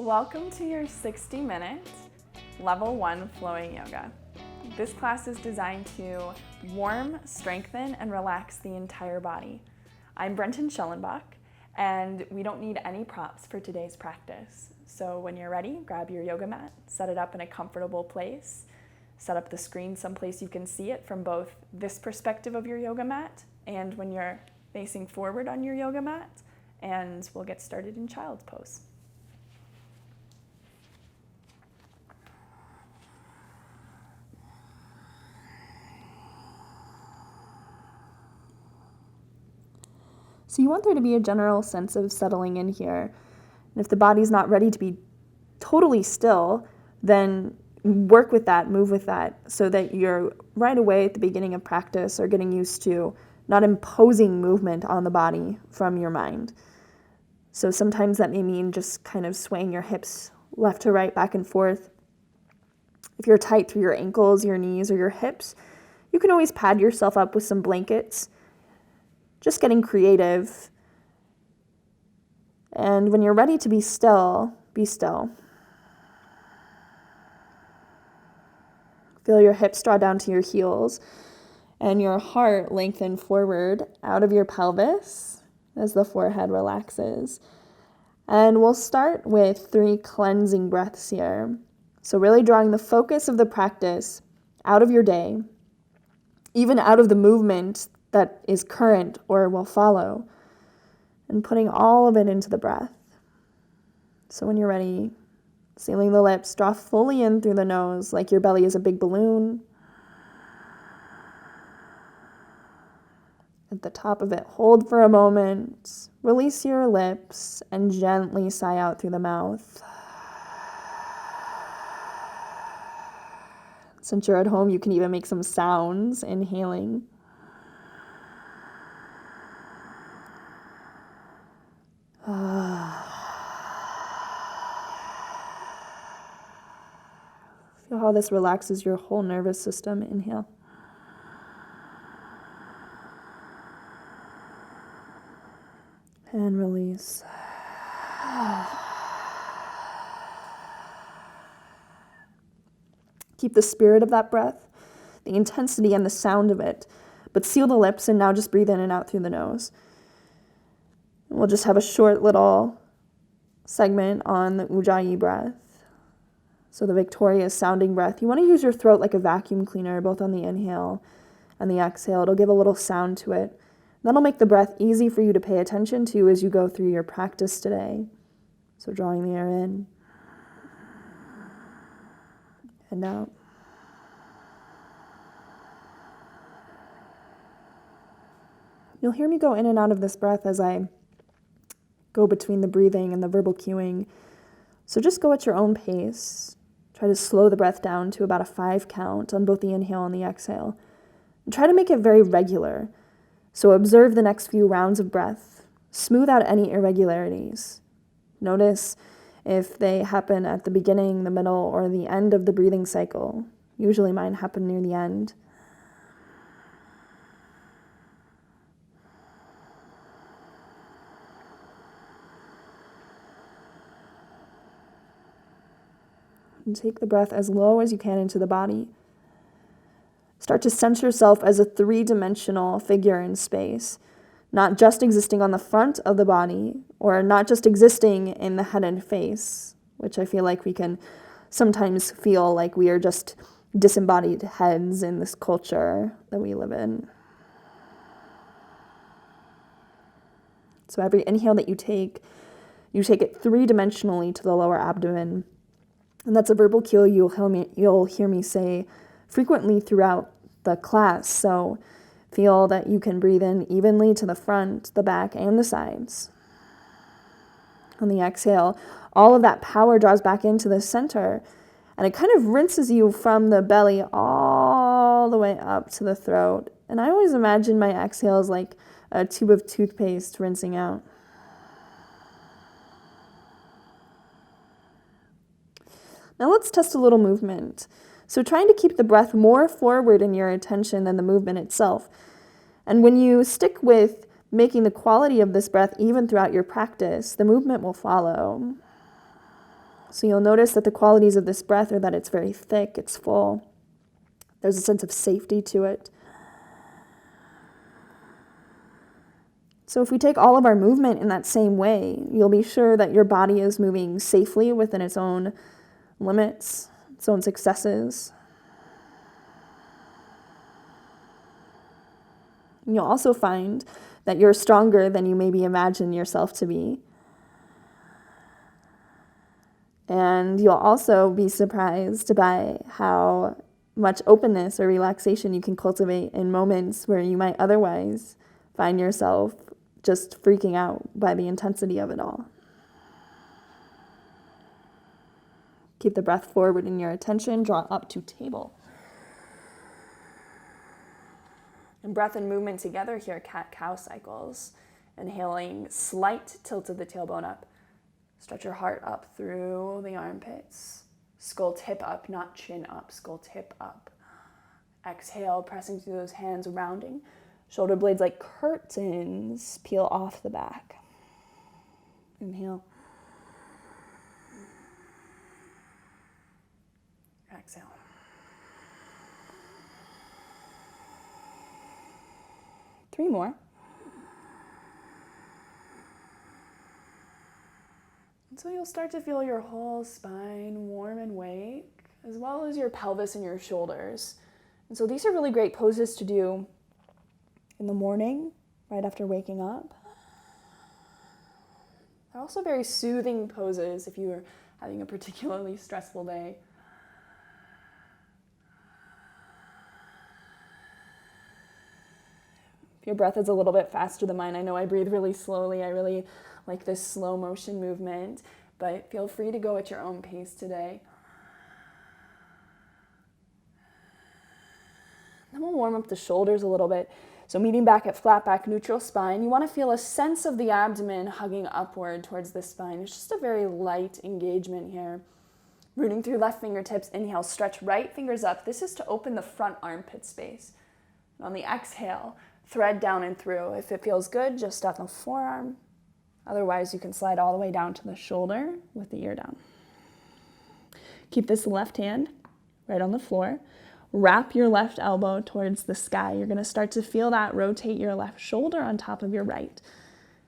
Welcome to your 60-minute Level 1 Flowing Yoga. This class is designed to warm, strengthen, and relax the entire body. I'm Brentan Schellenbach, and we don't need any props for today's practice. So when you're ready, grab your yoga mat, set it up in a comfortable place, set up the screen someplace you can see it from both this perspective of your yoga mat and when you're facing forward on your yoga mat, and we'll get started in child's pose. So you want there to be a general sense of settling in here. And if the body's not ready to be totally still, then work with that, move with that, so that you're right away at the beginning of practice or getting used to not imposing movement on the body from your mind. So sometimes that may mean just kind of swaying your hips left to right, back and forth. If you're tight through your ankles, your knees, or your hips, you can always pad yourself up with some blankets. Just getting creative. And when you're ready to be still, be still. Feel your hips draw down to your heels and your heart lengthen forward out of your pelvis as the forehead relaxes. And we'll start with 3 cleansing breaths here. So really drawing the focus of the practice out of your day, even out of the movement that is current or will follow, and putting all of it into the breath. So when you're ready, sealing the lips, draw fully in through the nose like your belly is a big balloon. At the top of it, hold for a moment, release your lips, and gently sigh out through the mouth. Since you're at home, you can even make some sounds, inhaling. Feel how this relaxes your whole nervous system. Inhale. And release. Keep the spirit of that breath, the intensity and the sound of it, but seal the lips and now just breathe in and out through the nose. We'll just have a short little segment on the Ujjayi breath. So the victorious sounding breath. You want to use your throat like a vacuum cleaner, both on the inhale and the exhale. It'll give a little sound to it. That'll make the breath easy for you to pay attention to as you go through your practice today. So drawing the air in and out. You'll hear me go in and out of this breath as I go between the breathing and the verbal cueing. So just go at your own pace. Try to slow the breath down to about a 5 count on both the inhale and the exhale. And try to make it very regular. So observe the next few rounds of breath. Smooth out any irregularities. Notice if they happen at the beginning, the middle, or the end of the breathing cycle. Usually mine happen near the end. And take the breath as low as you can into the body. Start to sense yourself as a 3-dimensional figure in space, not just existing on the front of the body, or not just existing in the head and face, which I feel like we can sometimes feel like we are just disembodied heads in this culture that we live in. So every inhale that you take it 3-dimensionally to the lower abdomen. And that's a verbal cue you'll hear me say frequently throughout the class. So feel that you can breathe in evenly to the front, the back, and the sides. On the exhale, all of that power draws back into the center, and it kind of rinses you from the belly all the way up to the throat. And I always imagine my exhales like a tube of toothpaste rinsing out. Now let's test a little movement. So trying to keep the breath more forward in your attention than the movement itself. And when you stick with making the quality of this breath even throughout your practice, the movement will follow. So you'll notice that the qualities of this breath are that it's very thick, it's full. There's a sense of safety to it. So if we take all of our movement in that same way, you'll be sure that your body is moving safely within its own limits, its own successes. And you'll also find that you're stronger than you maybe imagine yourself to be. And you'll also be surprised by how much openness or relaxation you can cultivate in moments where you might otherwise find yourself just freaking out by the intensity of it all. Keep the breath forward in your attention, draw up to table. And breath and movement together here, cat-cow cycles. Inhaling, slight tilt of the tailbone up. Stretch your heart up through the armpits. Skull tip up, not chin up, skull tip up. Exhale, pressing through those hands, rounding. Shoulder blades like curtains peel off the back. Inhale. Exhale. Three more. And so you'll start to feel your whole spine warm and wake, as well as your pelvis and your shoulders. And so these are really great poses to do in the morning, right after waking up. They're also very soothing poses if you are having a particularly stressful day. If your breath is a little bit faster than mine, I know I breathe really slowly. I really like this slow motion movement, but feel free to go at your own pace today. Then we'll warm up the shoulders a little bit. So meeting back at flat back, neutral spine, you want to feel a sense of the abdomen hugging upward towards the spine. It's just a very light engagement here. Rooting through left fingertips, inhale, stretch right fingers up. This is to open the front armpit space. And on the exhale, thread down and through. If it feels good, just on the forearm. Otherwise, you can slide all the way down to the shoulder with the ear down. Keep this left hand right on the floor. Wrap your left elbow towards the sky. You're going to start to feel that rotate your left shoulder on top of your right.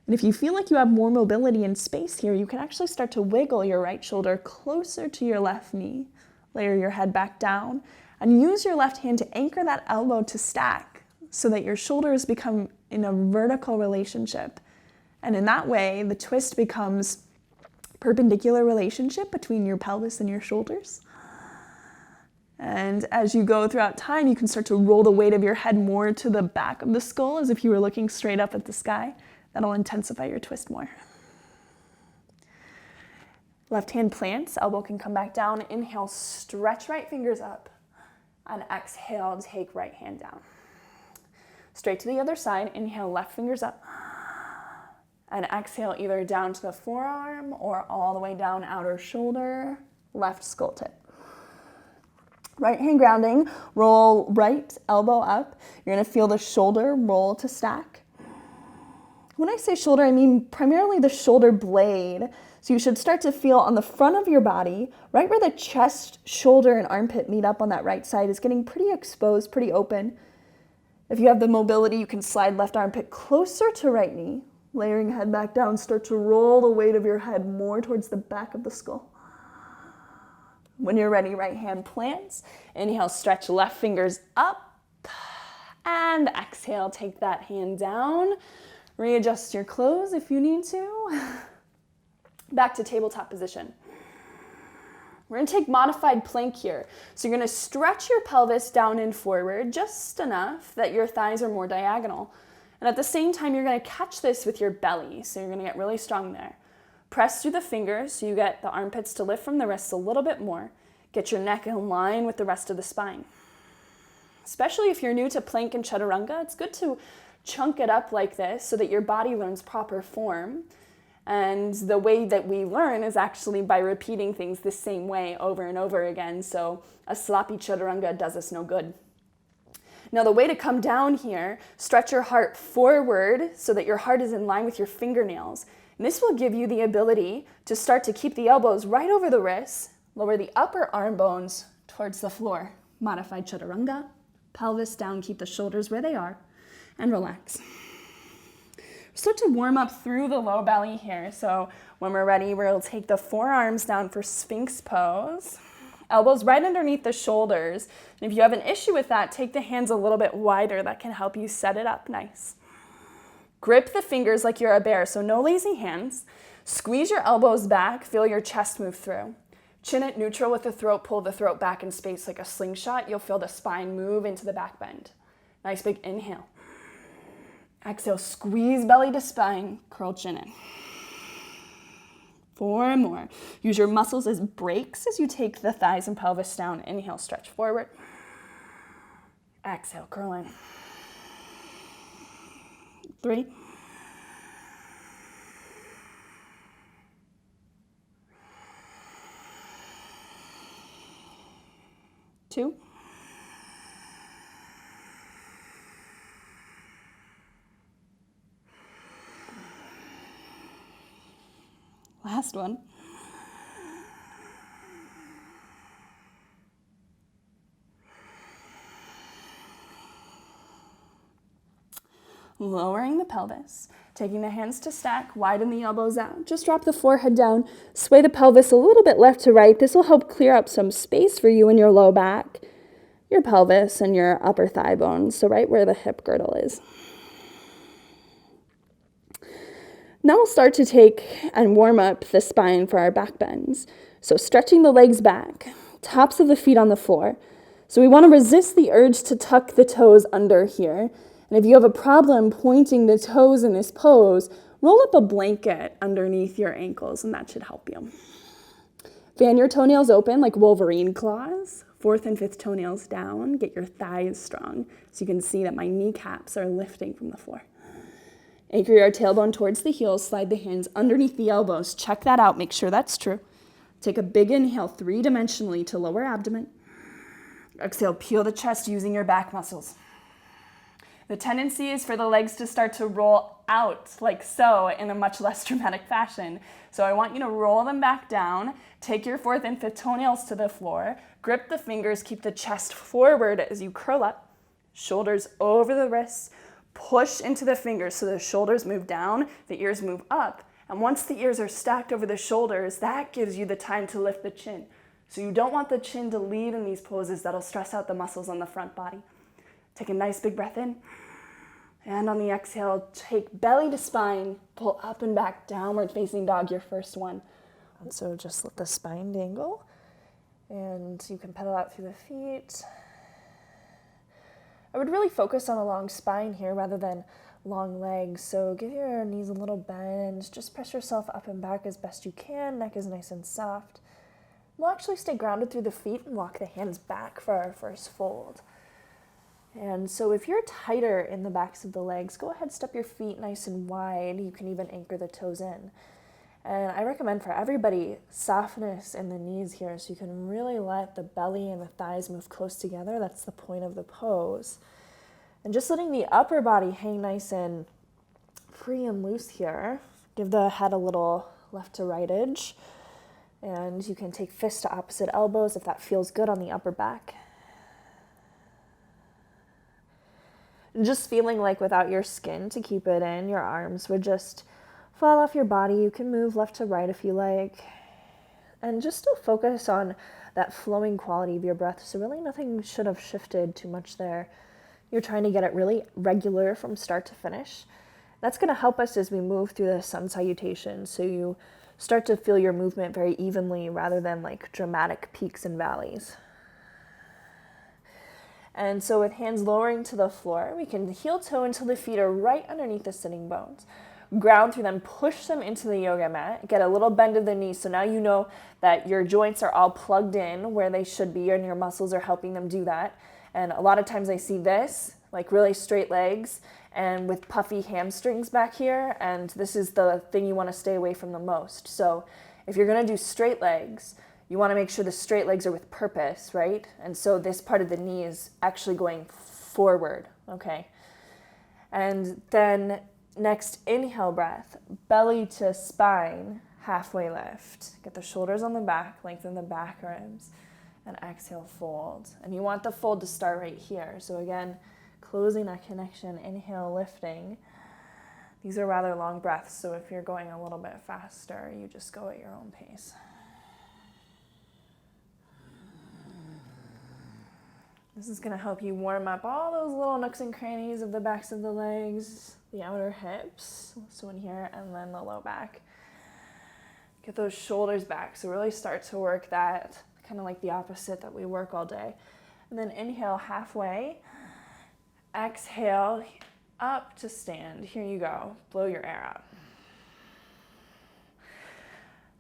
And if you feel like you have more mobility in space here, you can actually start to wiggle your right shoulder closer to your left knee. Layer your head back down and use your left hand to anchor that elbow to stack so that your shoulders become in a vertical relationship. And in that way, the twist becomes perpendicular relationship between your pelvis and your shoulders. And as you go throughout time, you can start to roll the weight of your head more to the back of the skull as if you were looking straight up at the sky. That'll intensify your twist more. Left hand plants, elbow can come back down. Inhale, stretch right fingers up. And exhale, take right hand down. Straight to the other side, inhale, left fingers up. And exhale, either down to the forearm or all the way down outer shoulder, left skull tip. Right hand grounding, roll right elbow up. You're going to feel the shoulder roll to stack. When I say shoulder, I mean primarily the shoulder blade. So you should start to feel on the front of your body, right where the chest, shoulder, and armpit meet up on that right side is getting pretty exposed, pretty open. If you have the mobility, you can slide left armpit closer to right knee. Layering head back down, start to roll the weight of your head more towards the back of the skull. When you're ready, right hand plants. Inhale, stretch left fingers up. And exhale, take that hand down. Readjust your clothes if you need to. Back to tabletop position. We're going to take modified plank here. So you're going to stretch your pelvis down and forward just enough that your thighs are more diagonal. And at the same time, you're going to catch this with your belly. So you're going to get really strong there. Press through the fingers so you get the armpits to lift from the wrists a little bit more. Get your neck in line with the rest of the spine. Especially if you're new to plank and chaturanga, it's good to chunk it up like this so that your body learns proper form. And the way that we learn is actually by repeating things the same way over and over again. So a sloppy chaturanga does us no good. Now the way to come down here, stretch your heart forward so that your heart is in line with your fingernails. And this will give you the ability to start to keep the elbows right over the wrists, lower the upper arm bones towards the floor. Modified chaturanga, pelvis down, keep the shoulders where they are, and relax. Start to warm up through the low belly here. So when we're ready, we'll take the forearms down for Sphinx pose. Elbows right underneath the shoulders. And if you have an issue with that, take the hands a little bit wider. That can help you set it up nice. Grip the fingers like you're a bear, so no lazy hands. Squeeze your elbows back, feel your chest move through. Chin at neutral with the throat, pull the throat back in space like a slingshot. You'll feel the spine move into the back bend. Nice big inhale. Exhale, squeeze belly to spine, curl chin in. 4 more. Use your muscles as brakes as you take the thighs and pelvis down. Inhale, stretch forward. Exhale, curl in. 3. 2. Last one. Lowering the pelvis, taking the hands to stack, widen the elbows out. Just drop the forehead down, sway the pelvis a little bit left to right. This will help clear up some space for you in your low back, your pelvis, and your upper thigh bones, so right where the hip girdle is. Now we'll start to take and warm up the spine for our back bends. So stretching the legs back, tops of the feet on the floor. So we want to resist the urge to tuck the toes under here. And if you have a problem pointing the toes in this pose, roll up a blanket underneath your ankles and that should help you. Fan your toenails open like Wolverine claws. 4th and 5th toenails down. Get your thighs strong so you can see that my kneecaps are lifting from the floor. Anchor your tailbone towards the heels, slide the hands underneath the elbows. Check that out, make sure that's true. Take a big inhale 3-dimensionally to lower abdomen. Exhale, peel the chest using your back muscles. The tendency is for the legs to start to roll out like so in a much less dramatic fashion. So I want you to roll them back down, take your 4th and 5th toenails to the floor, grip the fingers, keep the chest forward as you curl up, shoulders over the wrists, push into the fingers so the shoulders move down, the ears move up. And once the ears are stacked over the shoulders, that gives you the time to lift the chin. So you don't want the chin to lead in these poses. That'll stress out the muscles on the front body. Take a nice big breath in. And on the exhale, take belly to spine, pull up and back, downward facing dog, your first one. So just let the spine dangle. And you can pedal out through the feet. I would really focus on a long spine here rather than long legs. So give your knees a little bend. Just press yourself up and back as best you can. Neck is nice and soft. We'll actually stay grounded through the feet and walk the hands back for our first fold. And so if you're tighter in the backs of the legs, go ahead, step your feet nice and wide. You can even anchor the toes in. And I recommend for everybody softness in the knees here so you can really let the belly and the thighs move close together. That's the point of the pose. And just letting the upper body hang nice and free and loose here. Give the head a little left to right edge. And you can take fists to opposite elbows if that feels good on the upper back. And just feeling like without your skin to keep it in, your arms would just fall off your body. You can move left to right if you like. And just still focus on that flowing quality of your breath. So really nothing should have shifted too much there. You're trying to get it really regular from start to finish. That's going to help us as we move through the sun salutation. So you start to feel your movement very evenly rather than like dramatic peaks and valleys. And so with hands lowering to the floor, we can heel toe until the feet are right underneath the sitting bones. Ground through them, push them into the yoga mat, get a little bend of the knees. So now you know that your joints are all plugged in where they should be and your muscles are helping them do that. And a lot of times I see this, like really straight legs and with puffy hamstrings back here. And this is the thing you want to stay away from the most. So if you're going to do straight legs, you want to make sure the straight legs are with purpose, right? And so this part of the knee is actually going forward, okay? And then Next, inhale breath, belly to spine, halfway lift. Get the shoulders on the back, lengthen the back ribs, and exhale, fold. And you want the fold to start right here. So again, closing that connection, inhale, lifting. These are rather long breaths, so if you're going a little bit faster, you just go at your own pace. This is going to help you warm up all those little nooks and crannies of the backs of the legs, the outer hips, so in here, and then the low back. Get those shoulders back, so really start to work that, kind of like the opposite that we work all day. And then inhale halfway, exhale up to stand. Here you go, blow your air out.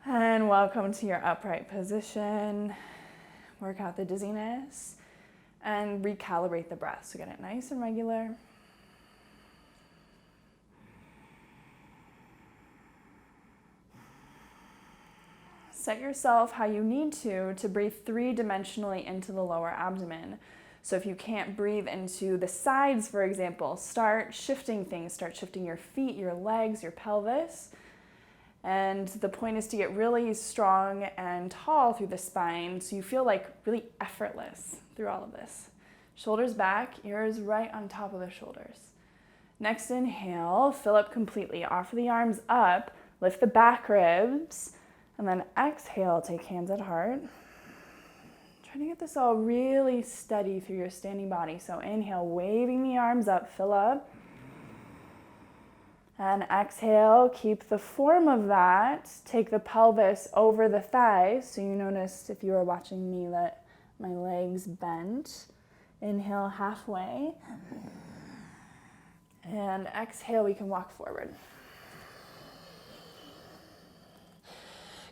And welcome to your upright position. Work out the dizziness. And recalibrate the breath. So get it nice and regular. Set yourself how you need to breathe three-dimensionally into the lower abdomen. So if you can't breathe into the sides, for example, start shifting things. Start shifting your feet, your legs, your pelvis. And the point is to get really strong and tall through the spine so you feel like really effortless through all of this. Shoulders back, ears right on top of the shoulders. Next inhale, fill up completely. Offer the arms up, lift the back ribs, and then exhale, take hands at heart. Try to get this all really steady through your standing body. So inhale, waving the arms up, fill up. And exhale, keep the form of that. Take the pelvis over the thighs. So you noticed if you were watching me that my legs bent. Inhale halfway. And exhale, we can walk forward.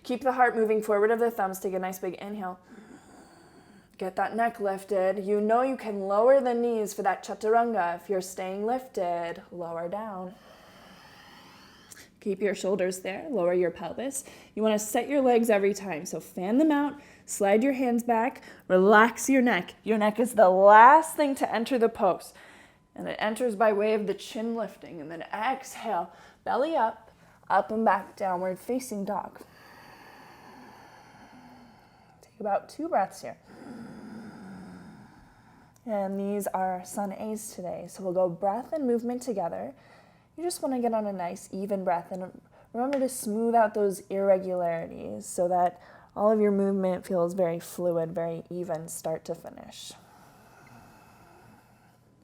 Keep the heart moving forward of the thumbs. Take a nice big inhale. Get that neck lifted. You know you can lower the knees for that chaturanga. If you're staying lifted, lower down. Keep your shoulders there, lower your pelvis. You want to set your legs every time, so fan them out, slide your hands back, relax your neck. Your neck is the last thing to enter the pose, and it enters by way of the chin lifting, and then exhale, belly up and back, downward facing dog. Take about 2 breaths here. And these are sun A's today, so we'll go breath and movement together. You just want to get on a nice even breath and remember to smooth out those irregularities so that all of your movement feels very fluid, very even start to finish.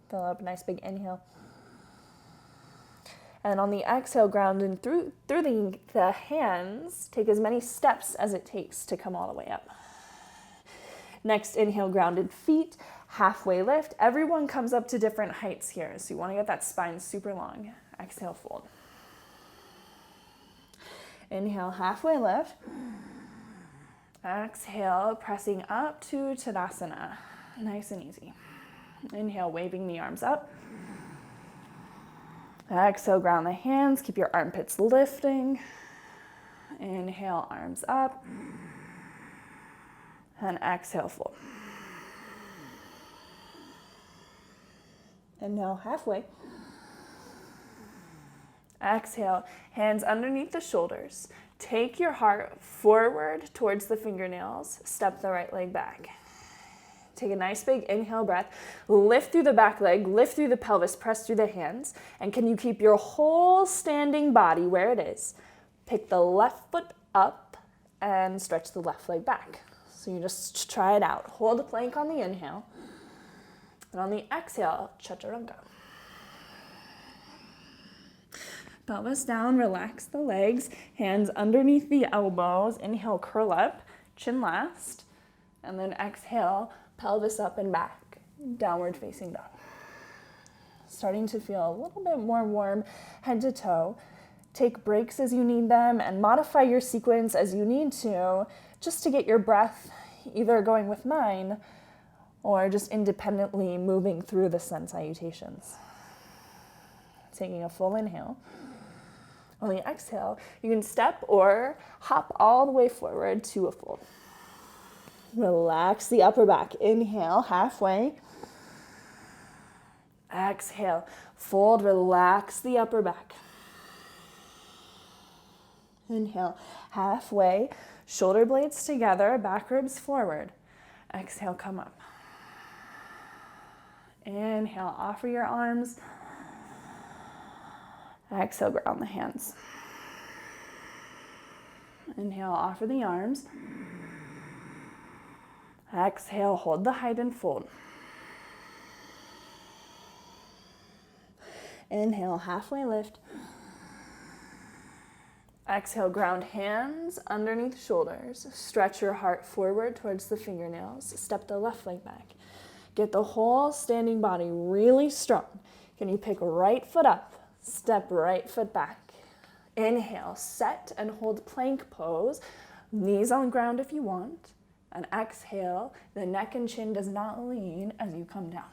Fill up, nice big inhale. And on the exhale, ground in through the hands, take as many steps as it takes to come all the way up. Next, inhale, grounded feet, halfway lift. Everyone comes up to different heights here, so you want to get that spine super long. Exhale, fold. Inhale, halfway lift. Exhale, pressing up to Tadasana. Nice and easy. Inhale, waving the arms up. Exhale, ground the hands. Keep your armpits lifting. Inhale, arms up. And exhale, fold. Inhale, halfway. Exhale, hands underneath the shoulders. Take your heart forward towards the fingernails. Step the right leg back. Take a nice big inhale breath. Lift through the back leg, lift through the pelvis, press through the hands. And can you keep your whole standing body where it is? Pick the left foot up and stretch the left leg back. So you just try it out. Hold a plank on the inhale. And on the exhale, chaturanga. Pelvis down, relax the legs, hands underneath the elbows. Inhale, curl up, chin last. And then exhale, pelvis up and back, downward facing dog. Starting to feel a little bit more warm head to toe. Take breaks as you need them and modify your sequence as you need to, just to get your breath either going with mine or just independently moving through the sun salutations. Taking a full inhale. On the exhale, you can step or hop all the way forward to a fold. Relax the upper back. Inhale, halfway. Exhale, fold, relax the upper back. Inhale, halfway, shoulder blades together, back ribs forward. Exhale, come up. Inhale, offer your arms. Exhale, ground the hands. Inhale, offer the arms. Exhale, hold the height and fold. Inhale, halfway lift. Exhale, ground hands underneath shoulders. Stretch your heart forward towards the fingernails. Step the left leg back. Get the whole standing body really strong. Can you pick right foot up? Step right foot back. Inhale, set and hold plank pose. Knees on ground if you want. And exhale, the neck and chin does not lean as you come down.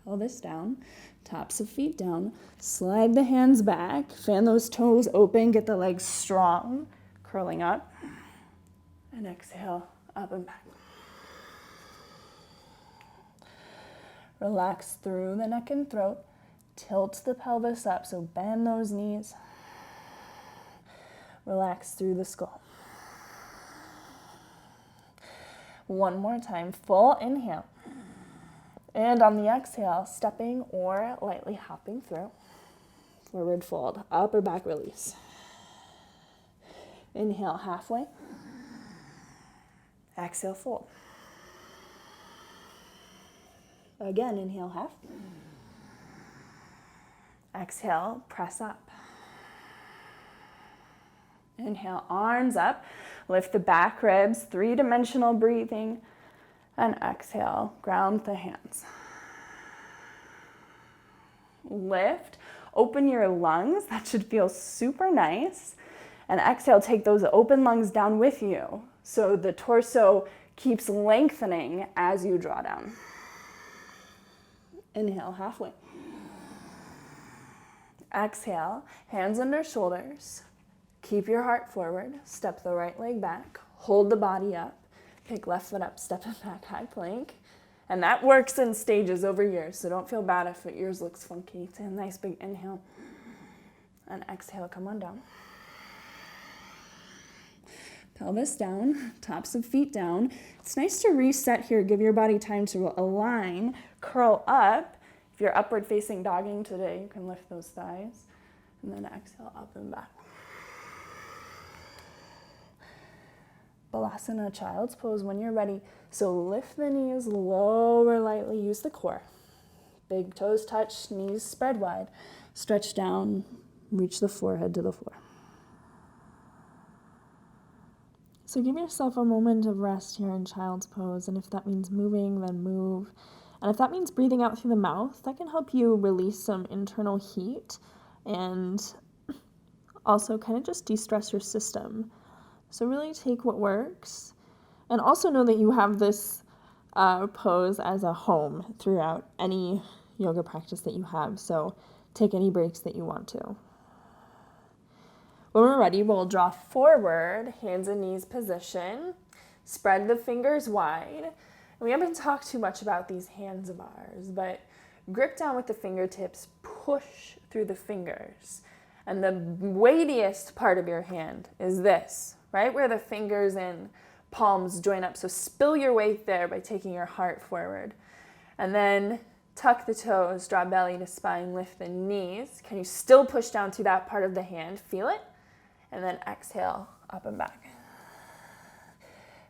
Pelvis down, tops of feet down. Slide the hands back, fan those toes open, get the legs strong, curling up. And exhale, up and back. Relax through the neck and throat. Tilt the pelvis up, so bend those knees. Relax through the skull. One more time, full inhale. And on the exhale, stepping or lightly hopping through. Forward fold, upper back release. Inhale, halfway. Exhale, fold. Again, inhale, half. Exhale, press up. Inhale, arms up. Lift the back ribs, three-dimensional breathing. And exhale, ground the hands. Lift, open your lungs. That should feel super nice. And exhale, take those open lungs down with you. So the torso keeps lengthening as you draw down. Inhale, halfway. Exhale, hands under shoulders. Keep your heart forward. Step the right leg back. Hold the body up. Pick left foot up, step it back, high plank. And that works in stages over years, so don't feel bad if yours looks funky. Take a nice big inhale. And exhale, come on down. Pelvis down, tops of feet down. It's nice to reset here. Give your body time to align, curl up. If you're upward facing dogging today, you can lift those thighs. And then exhale, up and back. Balasana, child's pose when you're ready. So lift the knees, lower lightly, use the core. Big toes touch, knees spread wide. Stretch down, reach the forehead to the floor. So give yourself a moment of rest here in child's pose, and if that means moving, then move. And if that means breathing out through the mouth, that can help you release some internal heat and also kind of just de-stress your system. So really take what works, and also know that you have this pose as a home throughout any yoga practice that you have. So take any breaks that you want to. When we're ready, we'll draw forward, hands and knees position. Spread the fingers wide. And we haven't talked too much about these hands of ours, but grip down with the fingertips, push through the fingers. And the weightiest part of your hand is this, right where the fingers and palms join up. So spill your weight there by taking your heart forward. And then tuck the toes, draw belly to spine, lift the knees. Can you still push down to that part of the hand? Feel it. And then exhale, up and back.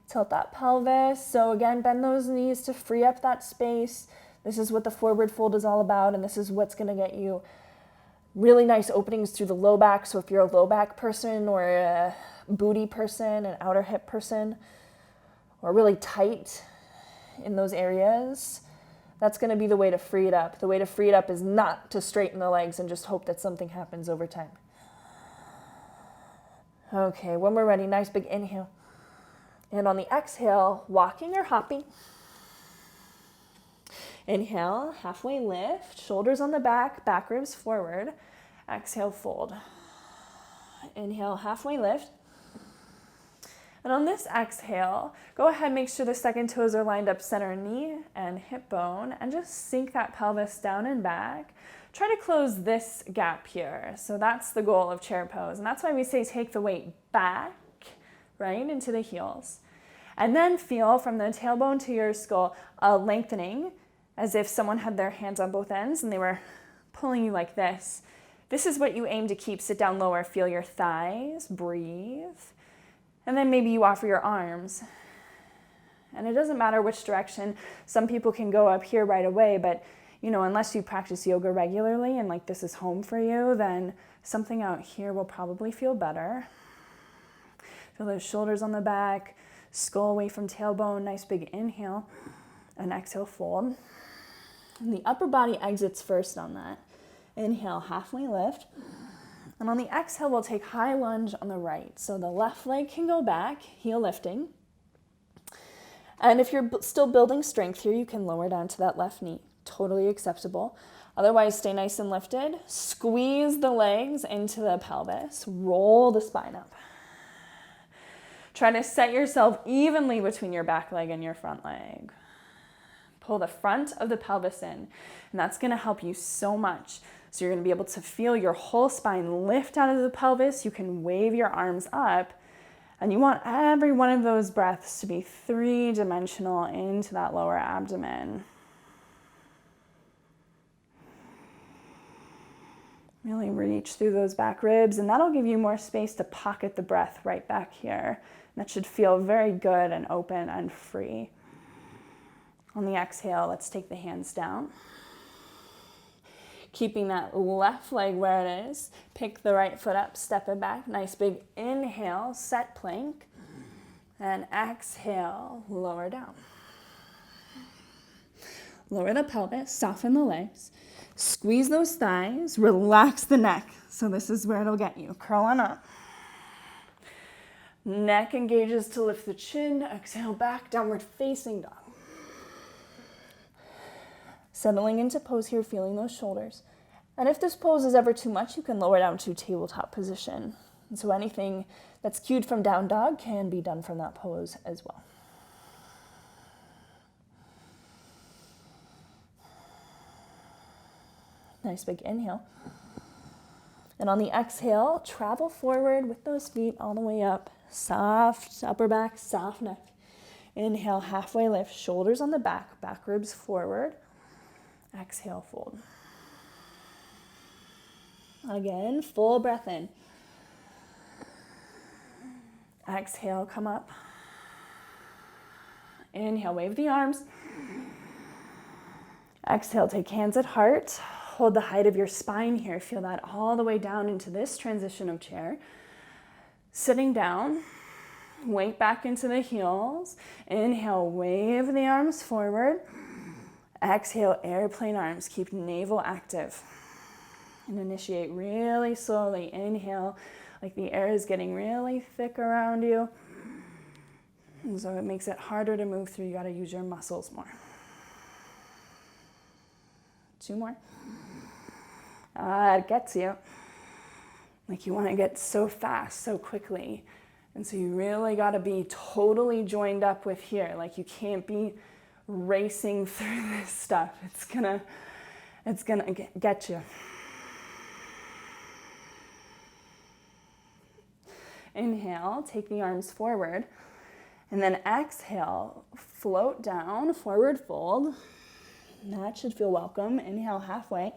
Tilt that pelvis. So again, bend those knees to free up that space. This is what the forward fold is all about, and this is what's going to get you really nice openings through the low back. So if you're a low back person or a booty person, an outer hip person, or really tight in those areas, that's going to be the way to free it up. The way to free it up is not to straighten the legs and just hope that something happens over time. Okay, when we're ready, nice big inhale. And on the exhale, walking or hopping. Inhale, halfway lift, shoulders on the back ribs forward. Exhale, fold. Inhale, halfway lift. And on this exhale, go ahead, make sure the second toes are lined up center knee and hip bone, and just sink that pelvis down and back. Try to close this gap here. So that's the goal of chair pose. And that's why we say take the weight back, right, into the heels. And then feel from the tailbone to your skull a lengthening, as if someone had their hands on both ends and they were pulling you like this. This is what you aim to keep. Sit down lower, feel your thighs, breathe. And then maybe you offer your arms. And it doesn't matter which direction. Some people can go up here right away, but unless you practice yoga regularly and like this is home for you, then something out here will probably feel better. Feel those shoulders on the back, skull away from tailbone, nice big inhale, and exhale, fold. And the upper body exits first on that. Inhale, halfway lift. And on the exhale, we'll take high lunge on the right. So the left leg can go back, heel lifting. And if you're still building strength here, you can lower down to that left knee. Totally acceptable. Otherwise, stay nice and lifted. Squeeze the legs into the pelvis. Roll the spine up. Try to set yourself evenly between your back leg and your front leg. Pull the front of the pelvis in, and that's going to help you so much. So you're going to be able to feel your whole spine lift out of the pelvis. You can wave your arms up, and you want every one of those breaths to be 3-dimensional into that lower abdomen. Really reach through those back ribs, and that'll give you more space to pocket the breath right back here. That should feel very good and open and free. On the exhale, let's take the hands down. Keeping that left leg where it is. Pick the right foot up, step it back. Nice big inhale, set plank. And exhale, lower down. Lower the pelvis, soften the legs. Squeeze those thighs, relax the neck. So this is where it'll get you. Curl on up. Neck engages to lift the chin. Exhale back, downward facing dog. Settling into pose here, feeling those shoulders. And if this pose is ever too much, you can lower down to tabletop position. And so anything that's cued from down dog can be done from that pose as well. Nice big inhale. And on the exhale, travel forward with those feet all the way up. Soft upper back, soft neck. Inhale, halfway lift, shoulders on the back, back ribs forward. Exhale, fold. Again, full breath in. Exhale, come up. Inhale, wave the arms. Exhale, take hands at heart. Hold the height of your spine here. Feel that all the way down into this transition of chair. Sitting down, weight back into the heels. Inhale, wave the arms forward. Exhale, airplane arms. Keep navel active. And initiate really slowly. Inhale, like the air is getting really thick around you. And so it makes it harder to move through. You got to use your muscles more. 2 more. It gets you. Like you want to get so fast, so quickly. And so you really got to be totally joined up with here. Like you can't be racing through this stuff. It's gonna get you. Inhale, take the arms forward. And then exhale, float down, forward fold. That should feel welcome. Inhale, halfway.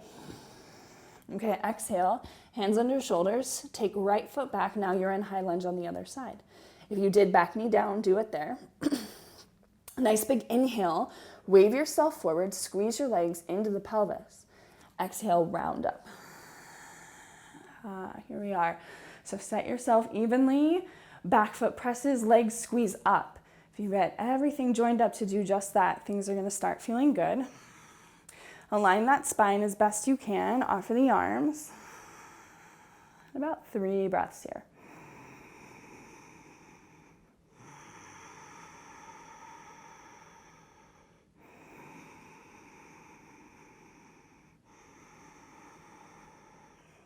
Okay, exhale, hands under shoulders. Take right foot back. Now you're in high lunge on the other side. If you did back knee down, do it there. Nice big inhale. Wave yourself forward. Squeeze your legs into the pelvis. Exhale, round up. Here we are. So set yourself evenly. Back foot presses, legs squeeze up. If you get everything joined up to do just that, things are going to start feeling good. Align that spine as best you can. Offer the arms. About 3 breaths here.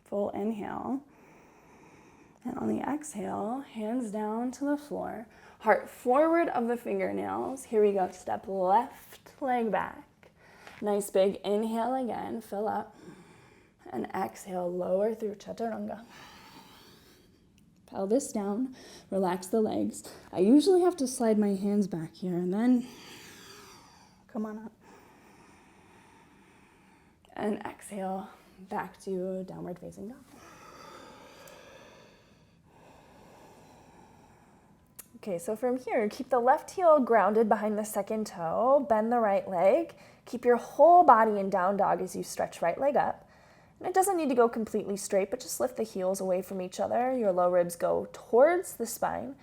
Full inhale. And on the exhale, hands down to the floor, heart forward of the fingernails. Here we go, step left leg back. Nice big inhale again, fill up. And exhale, lower through chaturanga. Pelvis down, relax the legs. I usually have to slide my hands back here and then come on up. And exhale, back to downward facing dog. Okay, so from here, keep the left heel grounded behind the second toe, bend the right leg, keep your whole body in down dog as you stretch right leg up. And it doesn't need to go completely straight, but just lift the heels away from each other. Your low ribs go towards the spine.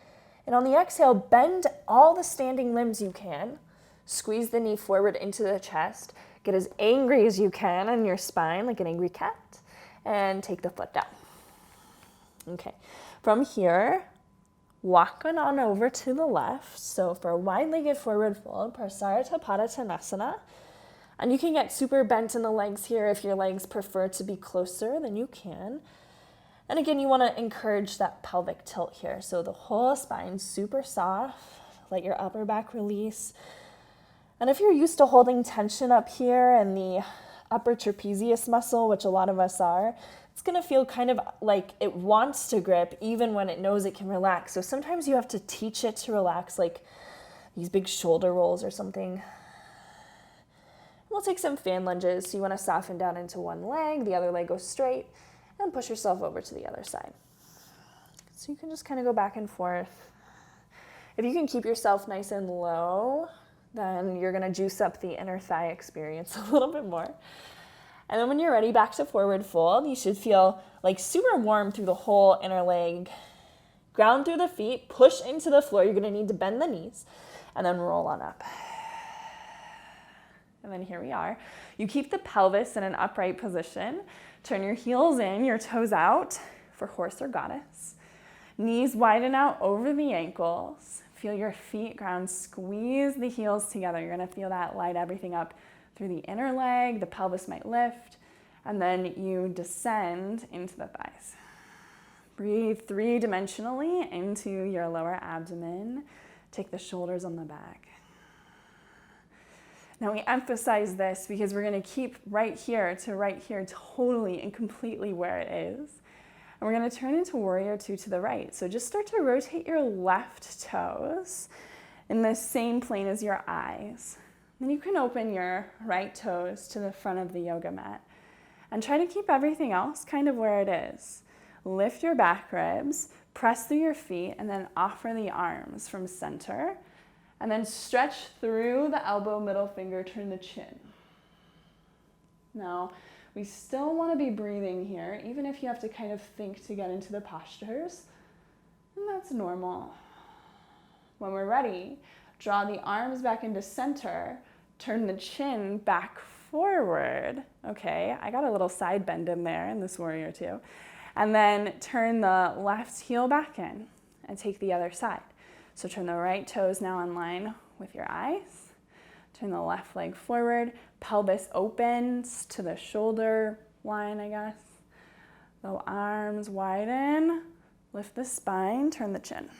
And on the exhale, bend all the standing limbs you can. Squeeze the knee forward into the chest. Get as angry as you can on your spine, like an angry cat. And take the foot down. Okay, from here, walk on over to the left. So for a wide-legged forward fold, Prasarita Padottanasana. And you can get super bent in the legs here. If your legs prefer to be closer, then you can. And again, you want to encourage that pelvic tilt here. So the whole spine super soft. Let your upper back release. And if you're used to holding tension up here in the upper trapezius muscle, which a lot of us are, it's going to feel kind of like it wants to grip even when it knows it can relax. So sometimes you have to teach it to relax, like these big shoulder rolls or something. We'll take some fan lunges. So you want to soften down into one leg, the other leg goes straight, and push yourself over to the other side. So you can just kind of go back and forth. If you can keep yourself nice and low, then you're going to juice up the inner thigh experience a little bit more. And then when you're ready, back to forward fold. You should feel like super warm through the whole inner leg. Ground through the feet, push into the floor. You're going to need to bend the knees and then roll on up. And then here we are. You keep the pelvis in an upright position. Turn your heels in, your toes out for horse or goddess. Knees widen out over the ankles. Feel your feet ground, squeeze the heels together. You're going to feel that light everything up through the inner leg, the pelvis might lift, and then you descend into the thighs. Breathe three-dimensionally into your lower abdomen. Take the shoulders on the back. Now we emphasize this because we're going to keep right here totally and completely where it is. And we're going to turn into warrior two to the right. So just start to rotate your left toes in the same plane as your eyes. Then you can open your right toes to the front of the yoga mat and try to keep everything else kind of where it is. Lift your back ribs, press through your feet, and then offer the arms from center. And then stretch through the elbow, middle finger, turn the chin. Now, we still want to be breathing here, even if you have to kind of think to get into the postures. And that's normal. When we're ready, draw the arms back into center, turn the chin back forward. Okay, I got a little side bend in there in this warrior two. And then turn the left heel back in and take the other side. So turn the right toes now in line with your eyes. Turn the left leg forward. Pelvis opens to the shoulder line, I guess. The arms widen. Lift the spine, turn the chin.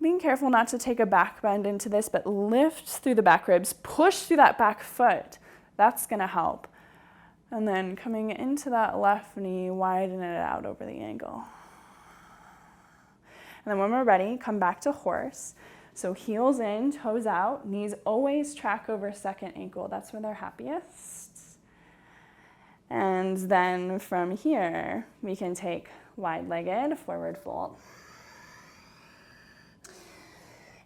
Being careful not to take a back bend into this, but lift through the back ribs. Push through that back foot. That's going to help. And then coming into that left knee, widen it out over the ankle. And then when we're ready, come back to horse. So heels in, toes out, knees always track over second ankle. That's where they're happiest. And then from here, we can take wide-legged forward fold.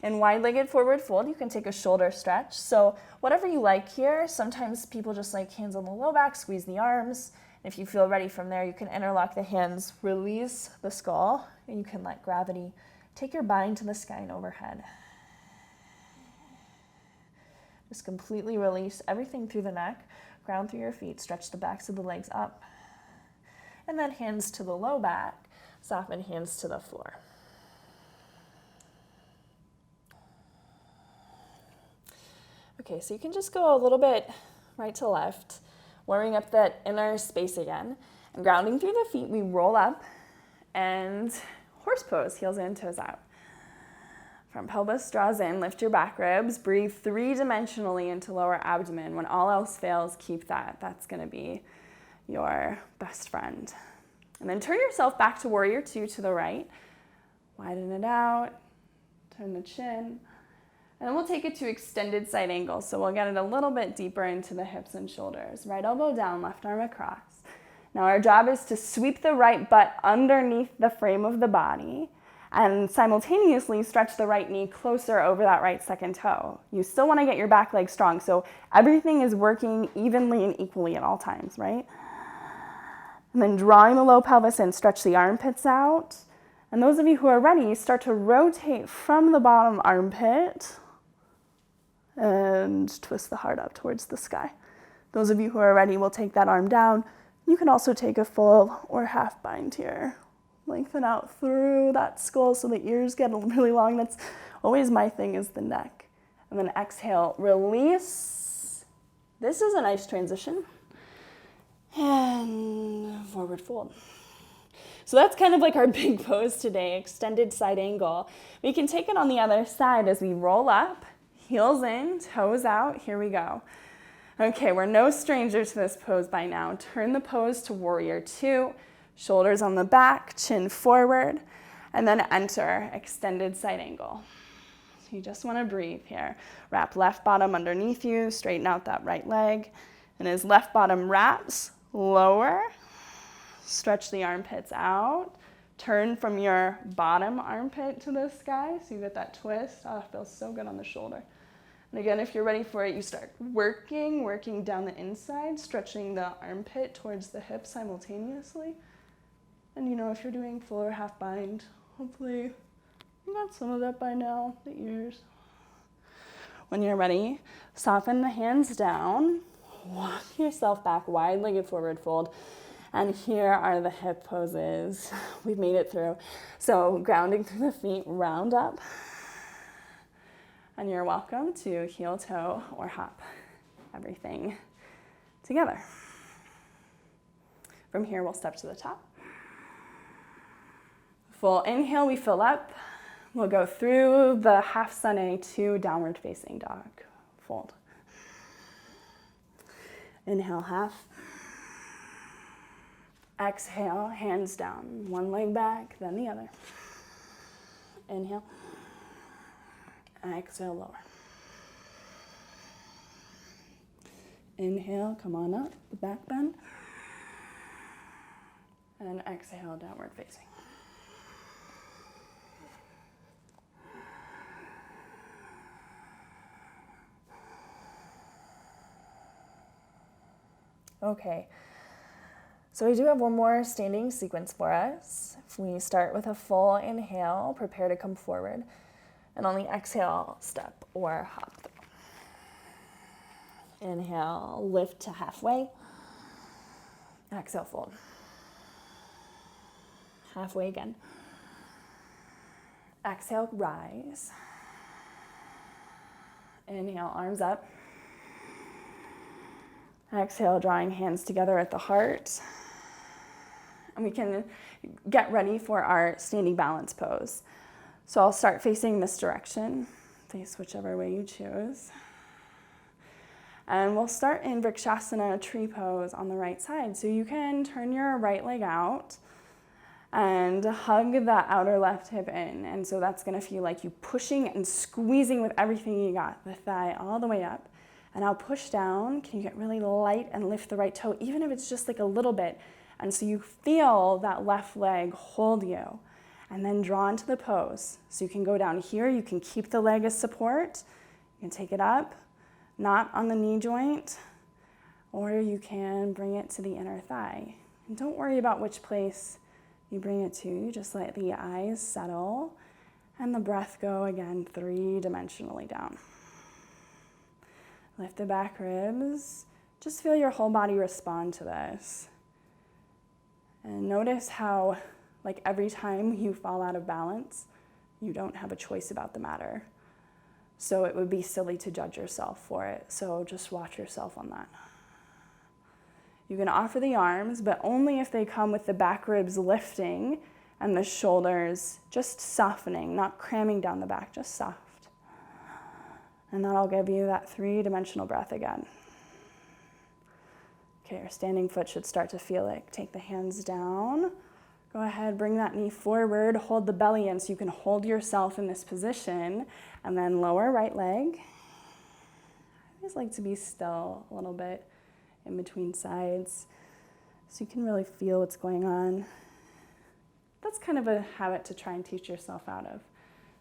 In wide-legged forward fold, you can take a shoulder stretch. So whatever you like here. Sometimes people just like hands on the low back, squeeze the arms. If you feel ready from there, you can interlock the hands, release the skull, and you can let gravity take your bind to the sky and overhead. Just completely release everything through the neck, ground through your feet, stretch the backs of the legs up, and then hands to the low back, soften hands to the floor. Okay, so you can just go a little bit right to left, warming up that inner space again. And grounding through the feet, we roll up and horse pose, heels in, toes out. Front pelvis draws in, lift your back ribs, breathe 3-dimensionally into lower abdomen. When all else fails, keep that. That's gonna be your best friend. And then turn yourself back to warrior 2 to the right. Widen it out, turn the chin. And then we'll take it to extended side angle. So we'll get it a little bit deeper into the hips and shoulders. Right elbow down, left arm across. Now our job is to sweep the right butt underneath the frame of the body and simultaneously stretch the right knee closer over that right second toe. You still want to get your back leg strong, so everything is working evenly and equally at all times, right? And then drawing the low pelvis in, stretch the armpits out. And those of you who are ready, start to rotate from the bottom armpit and twist the heart up towards the sky. Those of you who are ready will take that arm down. You can also take a full or half bind here. Lengthen out through that skull so the ears get really long. That's always my thing, is the neck. And then exhale, release. This is a nice transition. And forward fold. So that's kind of like our big pose today, extended side angle. We can take it on the other side as we roll up, heels in, toes out. Here we go. Okay, we're no stranger to this pose by now. Turn the pose to warrior 2, shoulders on the back, chin forward, and then enter extended side angle. So you just want to breathe here. Wrap left bottom underneath you, straighten out that right leg. And as left bottom wraps, lower, stretch the armpits out. Turn from your bottom armpit to the sky so you get that twist. Oh, it feels so good on the shoulder. And again, if you're ready for it, you start working down the inside, stretching the armpit towards the hip simultaneously. And you know, if you're doing full or half bind, hopefully you got some of that by now, the ears. When you're ready, soften the hands down, walk yourself back, wide-legged forward fold. And here are the hip poses. We've made it through. So grounding through the feet, round up. And you're welcome to heel toe or hop everything together. From here, we'll step to the top. Full inhale, we fill up. We'll go through the half sunny to downward facing dog. Fold. Inhale, half. Exhale, hands down. One leg back, then the other. Inhale. Exhale, lower. Inhale, come on up, the back bend. And exhale, downward facing. Okay, so we do have one more standing sequence for us. If we start with a full inhale, prepare to come forward. And on the exhale, step or hop through. Inhale, lift to halfway. Exhale, fold. Halfway again. Exhale, rise. Inhale, arms up. Exhale, drawing hands together at the heart. And we can get ready for our standing balance pose. So I'll start facing this direction, face whichever way you choose. And we'll start in Vrikshasana tree pose on the right side. So you can turn your right leg out and hug the outer left hip in. And so that's gonna feel like you pushing and squeezing with everything you got, the thigh all the way up. And I'll push down. Can you get really light and lift the right toe, even if it's just like a little bit. And so you feel that left leg hold you. And then draw into the pose. So you can go down here, you can keep the leg as support, you can take it up, not on the knee joint, or you can bring it to the inner thigh. And don't worry about which place you bring it to, you just let the eyes settle and the breath go again 3-dimensionally down. Lift the back ribs, just feel your whole body respond to this. And notice how like every time you fall out of balance, you don't have a choice about the matter. So it would be silly to judge yourself for it. So just watch yourself on that. You can offer the arms, but only if they come with the back ribs lifting and the shoulders just softening, not cramming down the back, just soft. And that'll give you that 3-dimensional breath again. Okay, your standing foot should start to feel it. Take the hands down. Go ahead, bring that knee forward, hold the belly in so you can hold yourself in this position, and then lower right leg. I just like to be still a little bit in between sides so you can really feel what's going on. That's kind of a habit to try and teach yourself out of.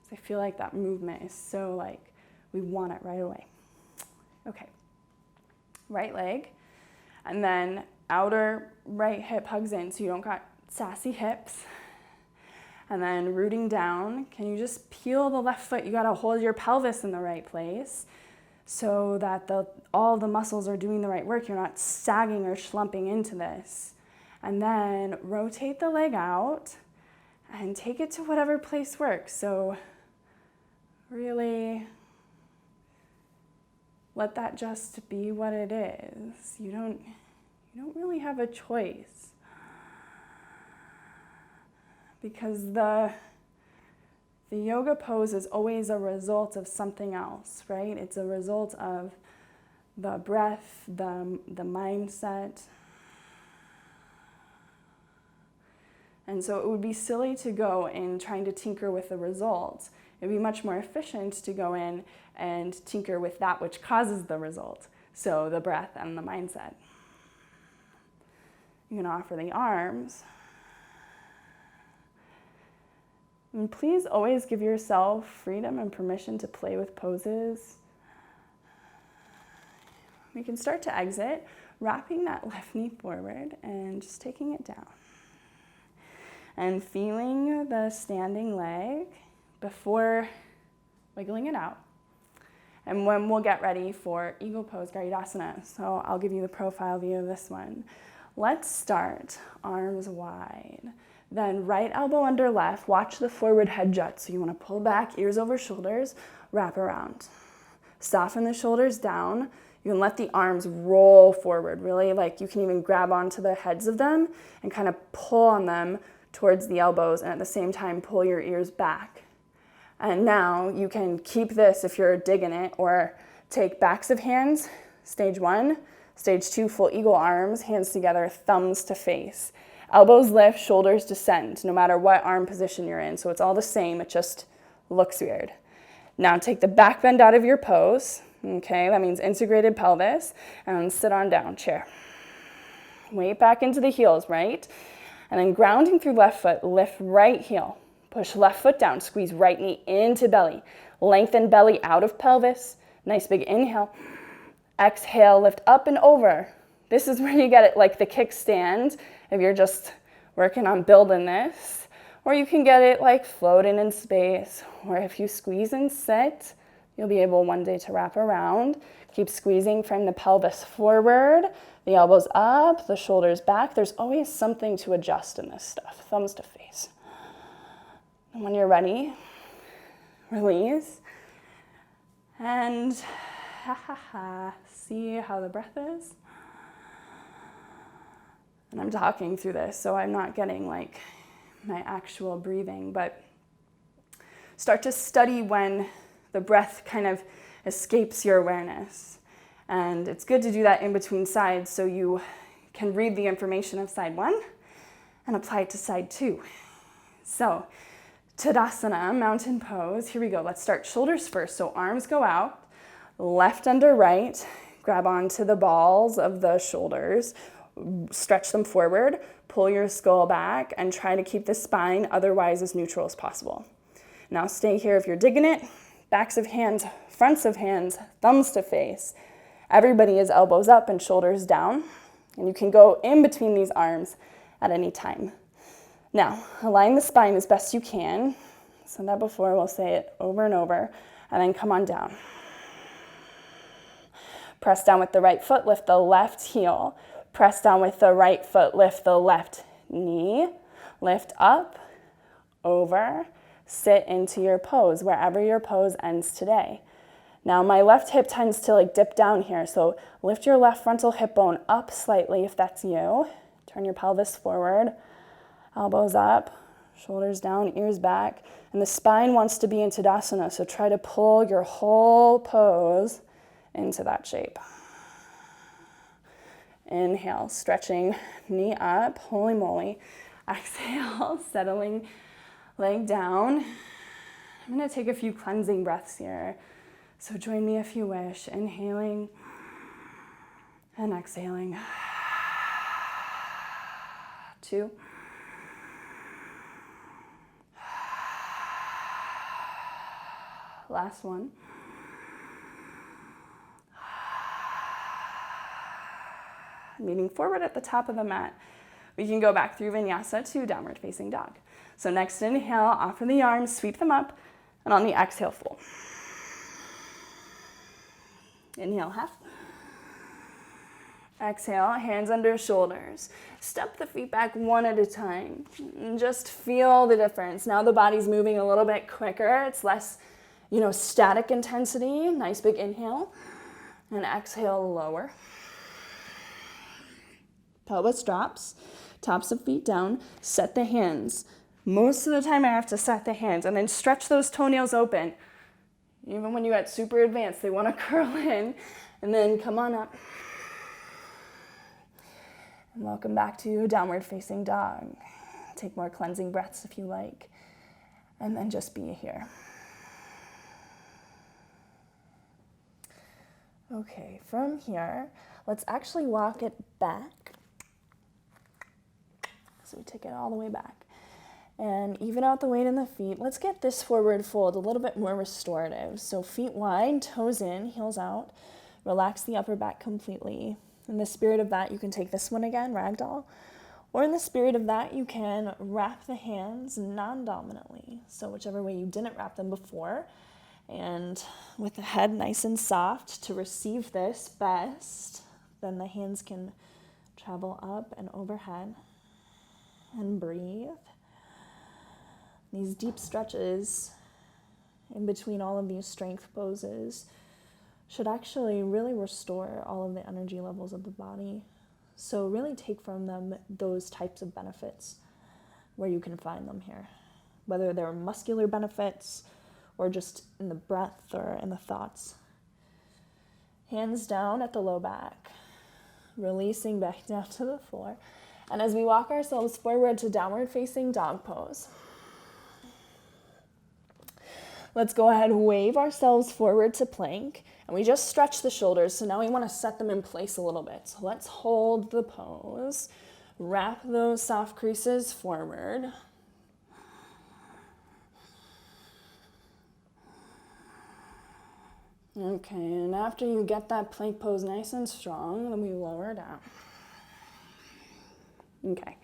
So I feel like that movement is so like we want it right away. Okay, right leg, and then outer right hip hugs in so you don't got sassy hips. And then rooting down, can you just peel the left foot? You gotta hold your pelvis in the right place so that all the muscles are doing the right work. You're not sagging or slumping into this. And then rotate the leg out and take it to whatever place works. So really let that just be what it is. You don't really have a choice, because the yoga pose is always a result of something else, right? It's a result of the breath, the mindset. And so it would be silly to go in trying to tinker with the result. It would be much more efficient to go in and tinker with that which causes the result. So the breath and the mindset. You can offer the arms. And please always give yourself freedom and permission to play with poses. We can start to exit, wrapping that left knee forward and just taking it down. And feeling the standing leg before wiggling it out. And when we'll get ready for eagle pose, Garudasana. So I'll give you the profile view of this one. Let's start arms wide. Then right elbow under left, watch the forward head jut. So you want to pull back, ears over shoulders, wrap around. Soften the shoulders down. You can let the arms roll forward, really, like you can even grab onto the heads of them and kind of pull on them towards the elbows, and at the same time pull your ears back. And now you can keep this if you're digging it, or take backs of hands, stage 1, stage 2, full eagle arms, hands together, thumbs to face. Elbows lift, shoulders descend, no matter what arm position you're in. So it's all the same, it just looks weird. Now take the back bend out of your pose. Okay, that means integrated pelvis, and sit on down, chair. Weight back into the heels, right? And then grounding through left foot, lift right heel. Push left foot down, squeeze right knee into belly. Lengthen belly out of pelvis. Nice big inhale. Exhale, lift up and over. This is where you get it like the kickstand if you're just working on building this. Or you can get it like floating in space. Or if you squeeze and sit, you'll be able one day to wrap around. Keep squeezing from the pelvis forward, the elbows up, the shoulders back. There's always something to adjust in this stuff. Thumbs to face. And when you're ready, release. And see how the breath is. And I'm talking through this, so I'm not getting like my actual breathing, but start to study when the breath kind of escapes your awareness. And it's good to do that in between sides so you can read the information of side 1 and apply it to side 2. So, Tadasana, mountain pose. Here we go. Let's start shoulders first. So arms go out, left under right, grab onto the balls of the shoulders, stretch them forward, pull your skull back, and try to keep the spine otherwise as neutral as possible. Now stay here if you're digging it. Backs of hands, fronts of hands, thumbs to face. Everybody is elbows up and shoulders down. And you can go in between these arms at any time. Now, align the spine as best you can. Said that before, we'll say it over and over. And then come on down. Press down with the right foot, lift the left heel. Press down with the right foot, lift the left knee. Lift up, over, sit into your pose, wherever your pose ends today. Now my left hip tends to like dip down here, so lift your left frontal hip bone up slightly if that's you. Turn your pelvis forward, elbows up, shoulders down, ears back, and the spine wants to be in Tadasana, so try to pull your whole pose into that shape. Inhale, stretching knee up, holy moly. Exhale, settling leg down. I'm gonna take a few cleansing breaths here. So join me if you wish. Inhaling and exhaling. 2. Last one. Meeting forward at the top of the mat. We can go back through vinyasa to downward facing dog. So next inhale, offer the arms, sweep them up, and on the exhale, fold. Inhale, half. Exhale, hands under shoulders. Step the feet back one at a time. And just feel the difference. Now the body's moving a little bit quicker. It's less, static intensity. Nice big inhale. And exhale, lower. Pelvis drops. Tops of feet down. Set the hands. Most of the time I have to set the hands and then stretch those toenails open. Even when you get super advanced, they want to curl in. And then come on up. And welcome back to downward facing dog. Take more cleansing breaths if you like. And then just be here. Okay, from here, let's actually walk it back. So we take it all the way back. And even out the weight in the feet. Let's get this forward fold a little bit more restorative. So feet wide, toes in, heels out. Relax the upper back completely. In the spirit of that, you can take this one again, ragdoll. Or in the spirit of that, you can wrap the hands non-dominantly. So whichever way you didn't wrap them before. And with the head nice and soft to receive this best, then the hands can travel up and overhead. And breathe. These deep stretches in between all of these strength poses should actually really restore all of the energy levels of the body. So really take from them those types of benefits where you can find them here, whether they're muscular benefits or just in the breath or in the thoughts. Hands down at the low back, releasing back down to the floor. And as we walk ourselves forward to downward facing dog pose, let's go ahead and wave ourselves forward to plank. And we just stretch the shoulders. So now we want to set them in place a little bit. So let's hold the pose. Wrap those soft creases forward. Okay, and after you get that plank pose nice and strong, then we lower down. Okay,